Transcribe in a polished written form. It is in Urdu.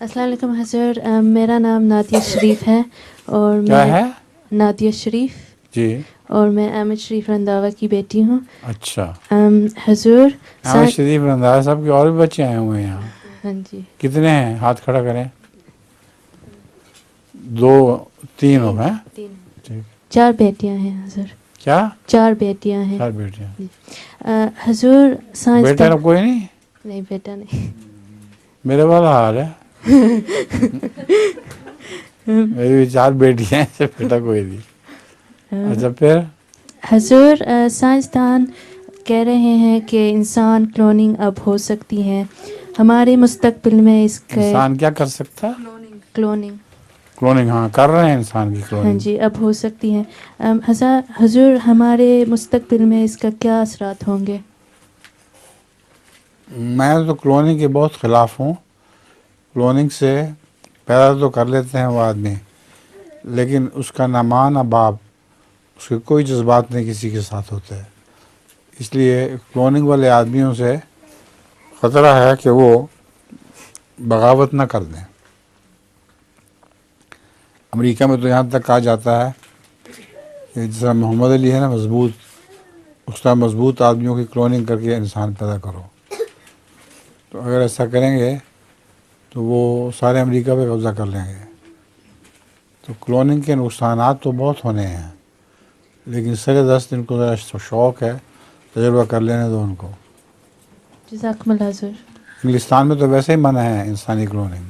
السلام علیکم حضور، میرا نام نادیہ شریف ہے اور کیا ہے؟ نادیہ شریف جی. اور میں احمد شریف رنداوا کی بیٹی ہوں. اچھا. حضور احمد شریف رنداوا صاحب کے اور بھی بچے آئے ہوئے ہیں یہاں. ہاں جی. کتنے ہیں؟ ہاتھ کھڑا کریں. 2 3 ہو ہیں. ٹھیک. 4 بیٹیاں ہیں حضور. کیا؟ 4 بیٹیاں ہیں. 4 بیٹیاں. حضور سائنس بیٹا کوئی نہیں؟ نہیں، بیٹا نہیں. میرے والا حال ہے. میری بھی 4 بیٹیاں ہیں، بیٹا کوئی نہیں. اچھا پھر؟ حضور سائنسدان کہہ رہے ہیں کہ انسان کلوننگ اب ہو سکتی ہے ہمارے مستقبل میں. اس کا انسان کیا کر سکتا؟ کلوننگ ہاں کر رہے ہیں انسان کی ہاں کلوننگ. جی، اب ہو سکتی ہے. حضور ہمارے مستقبل میں اس کا کیا اثرات ہوں گے؟ میں تو کلوننگ کے بہت خلاف ہوں. کلوننگ سے پیدا تو کر لیتے ہیں وہ آدمی، لیکن اس کا نہ ماں نہ باپ، اس کے کوئی جذبات نہیں کسی کے ساتھ ہوتے ہیں. اس لیے کلوننگ والے آدمیوں سے خطرہ ہے کہ وہ بغاوت نہ کر دیں. امریکہ میں تو یہاں تک کہا جاتا ہے کہ جس طرح محمد علی ہے نا مضبوط، اس طرح مضبوط آدمیوں کی کلوننگ کر کے انسان پیدا کرو. تو اگر ایسا کریں گے تو وہ سارے امریکہ پہ قبضہ کر لیں گے. تو کلوننگ کے نقصانات تو بہت ہونے ہیں، لیکن سر دست ان کو ذرا شوق ہے، تجربہ کر لینے دو ان کو. جزاکم اللہ حضور. انگلستان میں تو ویسے ہی منع ہے انسانی کلوننگ.